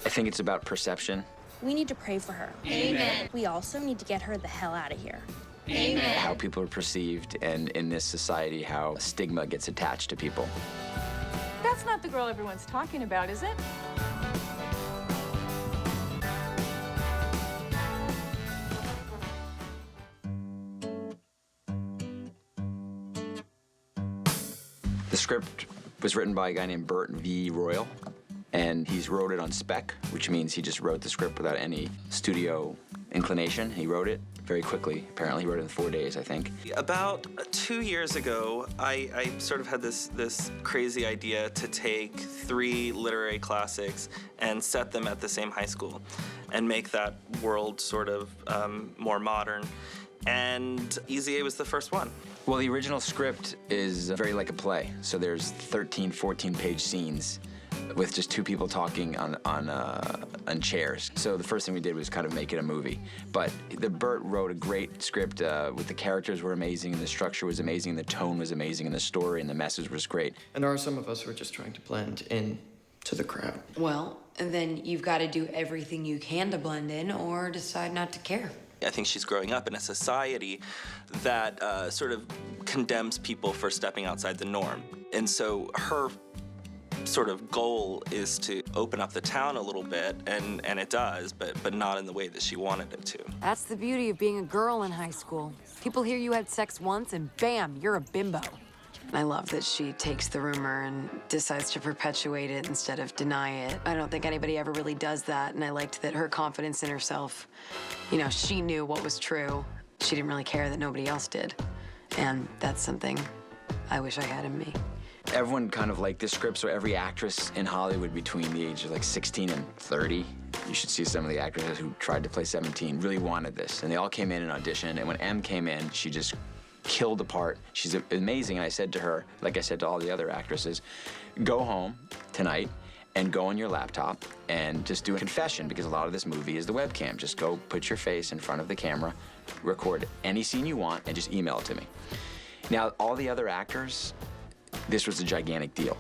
I think it's about perception. We need to pray for her. Amen. We also need to get her the hell out of here. Amen. How people are perceived, and in this society, how stigma gets attached to people. That's not the girl everyone's talking about, is it? The script was written by a guy named Bert V. Royal, and he's wrote it on spec, which means he just wrote the script without any studio inclination. He wrote it very quickly. Apparently, he wrote it in 4 days, I think. About 2 years ago, I sort of had this crazy idea to take 3 literary classics and set them at the same high school and make that world sort of more modern. And Easy A was the first one. Well, the original script is very like a play. So there's 13, 14-page scenes with just 2 people talking on chairs. So the first thing we did was kind of make it a movie. But Bert wrote a great script with the characters were amazing, and the structure was amazing, and the tone was amazing, and the story and the message was great. And there are some of us who are just trying to blend in to the crowd. Well, then you've got to do everything you can to blend in or decide not to care. I think she's growing up in a society that sort of condemns people for stepping outside the norm. And so her sort of goal is to open up the town a little bit, and it does, but not in the way that she wanted it to. That's the beauty of being a girl in high school. People hear you had sex once and bam, you're a bimbo. I love that she takes the rumor and decides to perpetuate it instead of deny it. I don't think anybody ever really does that, and I liked that her confidence in herself, you know, she knew what was true. She didn't really care that nobody else did, and that's something I wish I had in me. Everyone kind of liked this script, so every actress in Hollywood between the age of like 16 and 30, you should see some of the actresses who tried to play 17, really wanted this. And they all came in and auditioned, and when Em came in, she just killed the part. She's amazing, and I said to her, like I said to all the other actresses, go home tonight and go on your laptop and just do a confession, because a lot of this movie is the webcam. Just go put your face in front of the camera, record any scene you want, and just email it to me. Now, all the other actors, this was a gigantic deal.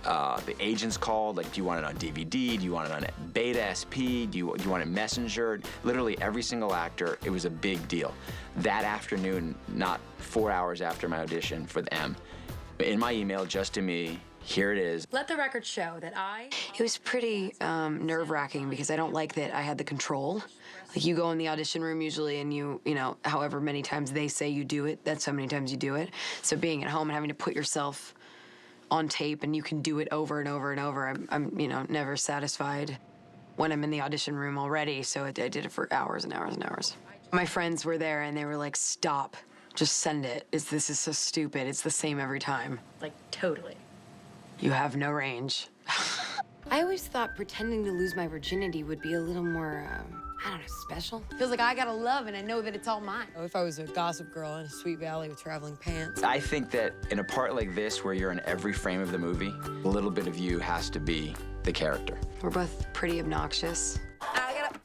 The agents called, like, do you want it on DVD? Do you want it on Beta SP? Do you want it Messenger? Literally every single actor, it was a big deal. That afternoon, not 4 hours after my audition for the M, in my email just to me, here it is. Let the record show that It was pretty nerve-wracking because I don't like that I had the control. Like, you go in the audition room usually and you know, however many times they say you do it, that's how many times you do it. So being at home and having to put yourself on tape and you can do it over and over and over, I'm you know, never satisfied when I'm in the audition room already, so I did it for hours and hours and hours. My friends were there and they were like, stop, just send it. This is so stupid, it's the same every time. Like, totally. You have no range. I always thought pretending to lose my virginity would be a little more, I don't know, special. Feels like I gotta love and I know that it's all mine. If I was a gossip girl in a sweet valley with traveling pants. I think that in a part like this, where you're in every frame of the movie, a little bit of you has to be the character. We're both pretty obnoxious. I gotta.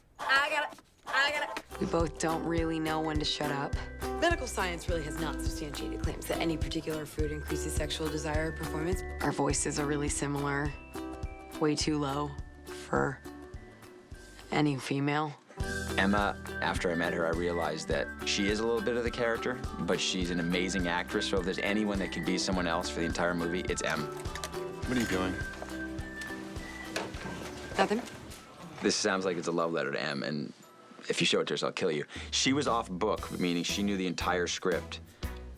We both don't really know when to shut up. Medical science really has not substantiated claims that any particular food increases sexual desire or performance. Our voices are really similar. Way too low for any female. Emma, after I met her, I realized that she is a little bit of the character, but she's an amazing actress, so if there's anyone that can be someone else for the entire movie, it's Em. What are you doing? Nothing. This sounds like it's a love letter to Em, and if you show it to her, I'll kill you. She was off book, meaning she knew the entire script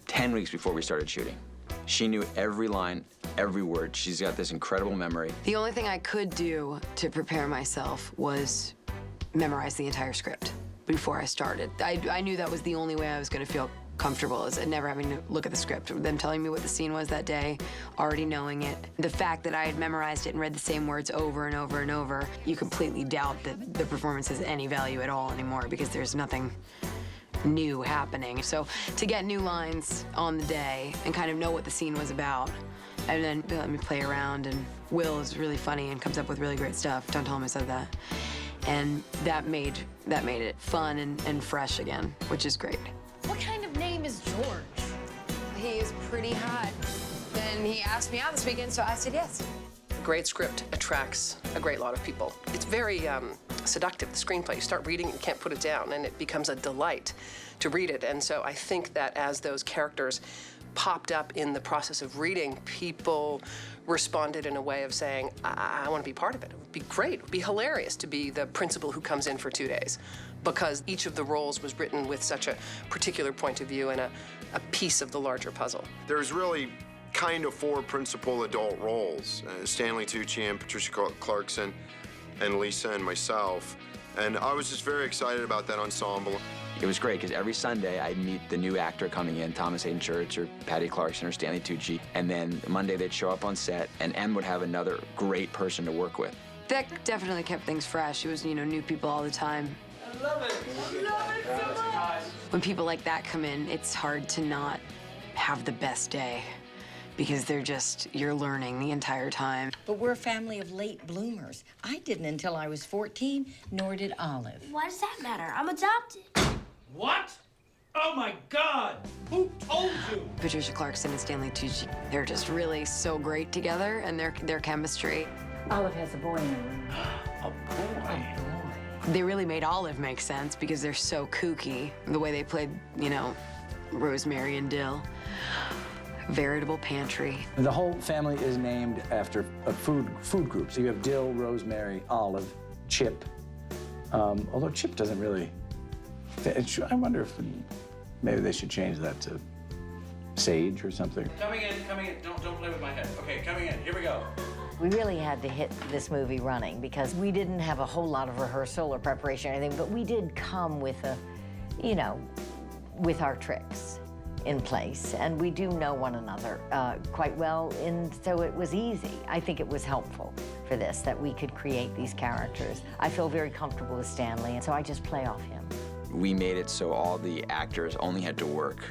10 weeks before we started shooting. She knew every line, every word. She's got this incredible memory. The only thing I could do to prepare myself was memorize the entire script before I started. I knew that was the only way I was gonna feel comfortable, is never having to look at the script. Them telling me what the scene was that day, already knowing it. The fact that I had memorized it and read the same words over and over and over, you completely doubt that the performance has any value at all anymore because there's nothing new happening. So to get new lines on the day and kind of know what the scene was about, and then they let me play around, and Will is really funny and comes up with really great stuff. Don't tell him I said that. And that made it fun and fresh again, which is great. What kind of name is George? He is pretty hot. And he asked me out this weekend, so I said yes. great script attracts a great lot of people. It's very seductive, the screenplay. You start reading it, you can't put it down, and it becomes a delight to read it. And so I think that as those characters popped up in the process of reading, people responded in a way of saying, I want to be part of it. It would be great. It would be hilarious to be the principal who comes in for 2 days, because each of the roles was written with such a particular point of view and a piece of the larger puzzle. There's really kind of 4 principal adult roles, Stanley Tucci and Patricia Clarkson and Lisa and myself. And I was just very excited about that ensemble. It was great because every Sunday I'd meet the new actor coming in, Haden Church or Patty Clarkson or Stanley Tucci, and then Monday they'd show up on set and Em would have another great person to work with. That definitely kept things fresh. It was, new people all the time. I love it. I love it so much. When people like that come in, it's hard to not have the best day because you're learning the entire time. But we're a family of late bloomers. I didn't until I was 14, nor did Olive. Why does that matter? I'm adopted. What? Oh my God! Who told you? Patricia Clarkson and Stanley Tucci, they're just really so great together, and their chemistry. Olive has a boy in her room. A boy. They really made Olive make sense because they're so kooky. The way they played, Rosemary and Dill. Veritable pantry. The whole family is named after a food group. So you have Dill, Rosemary, Olive, Chip. Although Chip doesn't really fit. I wonder if maybe they should change that to Sage or something. Coming in. Don't play with my head. Okay, coming in. Here we go. We really had to hit this movie running because we didn't have a whole lot of rehearsal or preparation or anything, but we did come with with our tricks in place, and we do know one another quite well, and so it was easy. I think it was helpful for this, that we could create these characters. I feel very comfortable with Stanley, and so I just play off him. We made it so all the actors only had to work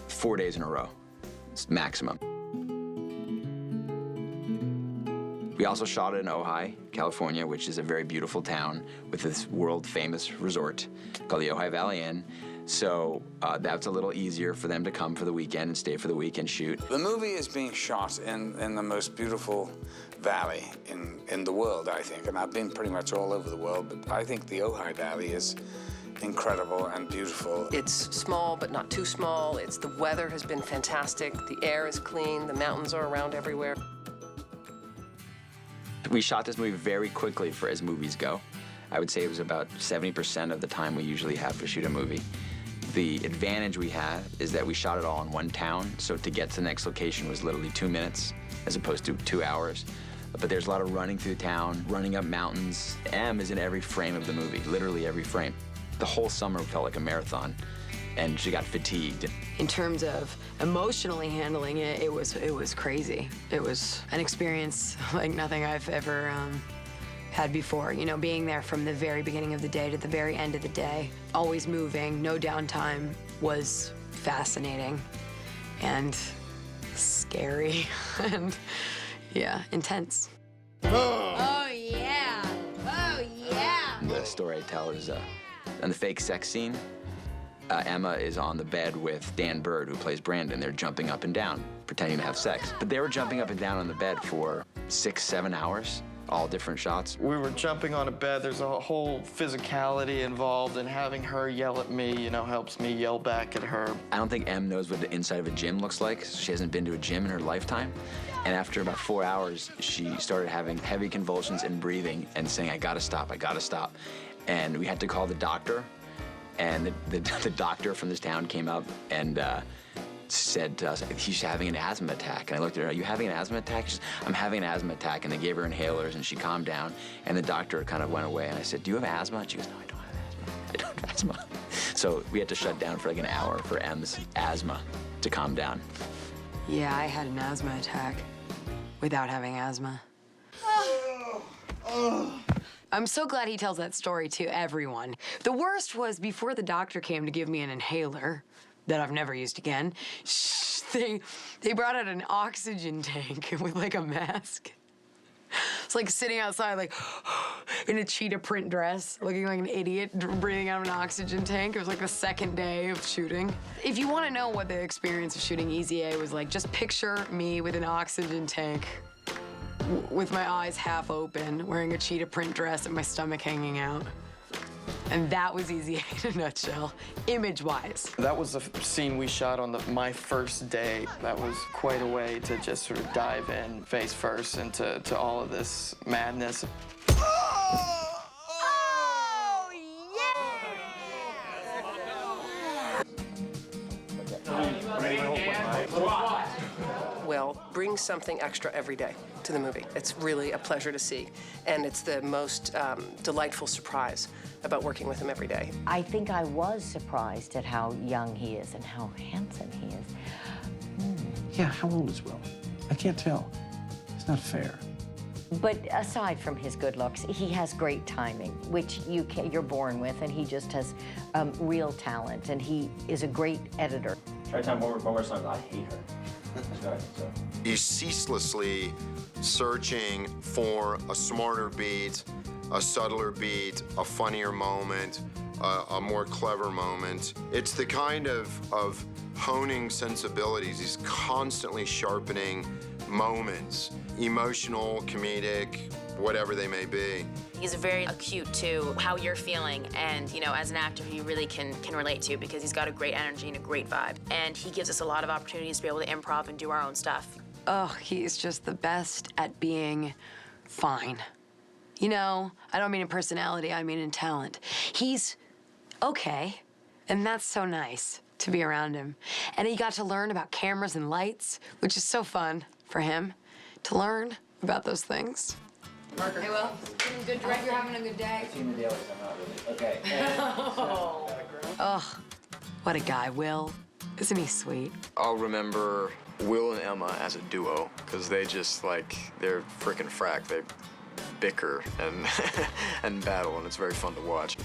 4 days in a row. It's maximum. We also shot it in Ojai, California, which is a very beautiful town with this world-famous resort called the Ojai Valley Inn. So that's a little easier for them to come for the weekend and stay for the week and shoot. The movie is being shot in the most beautiful valley in the world, I think. And I've been pretty much all over the world, but I think the Ojai Valley is incredible and beautiful. It's small, but not too small. The weather has been fantastic. The air is clean. The mountains are around everywhere. We shot this movie very quickly for as movies go. I would say it was about 70% of the time we usually have to shoot a movie. The advantage we have is that we shot it all in one town, so to get to the next location was literally 2 minutes as opposed to 2 hours. But there's a lot of running through town, running up mountains. Em is in every frame of the movie, literally every frame. The whole summer felt like a marathon, and she got fatigued. In terms of emotionally handling it, it was crazy. It was an experience like nothing I've ever had before. Being there from the very beginning of the day to the very end of the day, always moving, no downtime, was fascinating and scary and, yeah, intense. Oh, yeah. Oh, yeah. The story I tell is on the fake sex scene, Emma is on the bed with Dan Byrd, who plays Brandon. They're jumping up and down, pretending to have sex. But they were jumping up and down on the bed for 6-7 hours, all different shots. We were jumping on a bed. There's a whole physicality involved, and having her yell at me, helps me yell back at her. I don't think Em knows what the inside of a gym looks like. She hasn't been to a gym in her lifetime. And after about 4 hours, she started having heavy convulsions and breathing and saying, I gotta stop. And we had to call the doctor. And the doctor from this town came up and said to us, she's having an asthma attack. And I looked at her, are you having an asthma attack? She said, I'm having an asthma attack. And they gave her inhalers and she calmed down. And the doctor kind of went away. And I said, do you have asthma? And she goes, no, I don't have asthma. I don't have asthma. So we had to shut down for like an hour for Em's asthma to calm down. Yeah, I had an asthma attack without having asthma. I'm so glad he tells that story to everyone. The worst was before the doctor came to give me an inhaler that I've never used again, they brought out an oxygen tank with like a mask. It's like sitting outside like in a cheetah print dress, looking like an idiot, breathing out of an oxygen tank. It was like the second day of shooting. If you want to know what the experience of shooting Easy A was like, just picture me with an oxygen tank with my eyes half open, wearing a cheetah print dress and my stomach hanging out. And that was Easy A in a nutshell, image-wise. That was the scene we shot on my first day. That was quite a way to just sort of dive in face first into all of this madness. Will brings something extra every day to the movie. It's really a pleasure to see, and it's the most delightful surprise about working with him every day. I think I was surprised at how young he is and how handsome he is. Yeah, how old is Will? I can't tell. It's not fair. But aside from his good looks, he has great timing, which you're born with, and he just has real talent, and he is a great editor. Try time one more time. I hate her. He's ceaselessly searching for a smarter beat, a subtler beat, a funnier moment, a more clever moment. It's the kind of honing sensibilities. He's constantly sharpening moments, emotional, comedic, whatever they may be. He's very acute to how you're feeling, and you know, as an actor, he really can relate to, because he's got a great energy and a great vibe, and he gives us a lot of opportunities to be able to improv and do our own stuff. Oh, he's just the best at being fine. You know, I don't mean in personality, I mean in talent. He's okay, and that's so nice to be around him. And he got to learn about cameras and lights, which is so fun for him to learn about those things. Marker. Hey, Will. Good director. You're having a good day. I've seen the dailies. I'm not really. Okay. Ugh, what a guy, Will. Isn't he sweet? I'll remember Will and Emma as a duo, because they just, they're frickin' frack. They bicker and, and battle, and it's very fun to watch.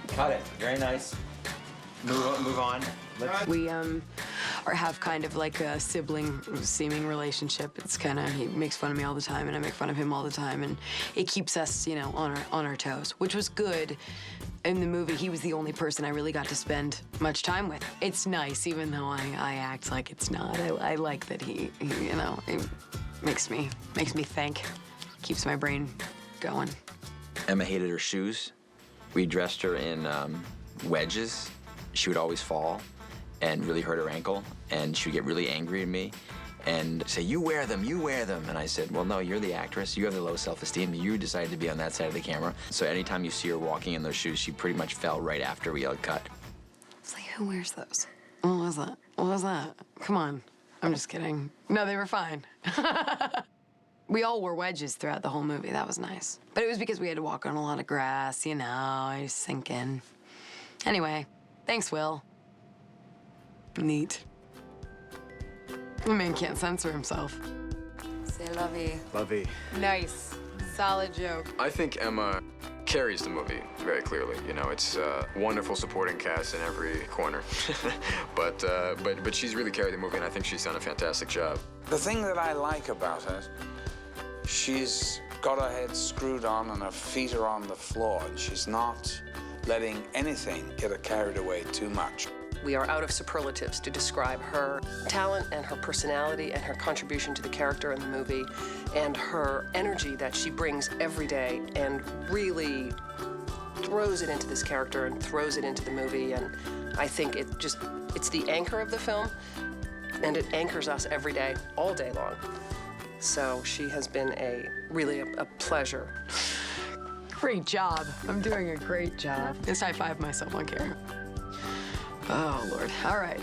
Cut it. Very nice. Move on. We have kind of like a sibling-seeming relationship. It's kind of, he makes fun of me all the time, and I make fun of him all the time, and it keeps us, you know, on our toes, which was good. In the movie, he was the only person I really got to spend much time with. It's nice, even though I act like it's not. I like that he, you know, it makes me think, keeps my brain going. Emma hated her shoes. We dressed her in wedges. She would always fall and really hurt her ankle, and she would get really angry at me and say, you wear them. And I said, well, no, you're the actress. You have the low self-esteem. You decided to be on that side of the camera. So anytime you see her walking in those shoes, she pretty much fell right after we yelled cut. It's like, who wears those? What was that? What was that? Come on. I'm just kidding. No, they were fine. We all wore wedges throughout the whole movie. That was nice. But it was because we had to walk on a lot of grass, you know, I was thinking. Anyway, thanks, Will. Neat. The man can't censor himself. Say lovey. Lovey. Nice. Solid joke. I think Emma carries the movie very clearly. You know, it's a wonderful supporting cast in every corner. but she's really carried the movie, and I think she's done a fantastic job. The thing that I like about her, she's got her head screwed on and her feet are on the floor, and she's not letting anything get her carried away too much. We are out of superlatives to describe her talent and her personality and her contribution to the character in the movie and her energy that she brings every day and really throws it into this character and throws it into the movie. And I think it's the anchor of the film, and it anchors us every day, all day long. So she has been really a pleasure. Great job. I'm doing a great job. Just high-five myself on camera. Oh, Lord. All right.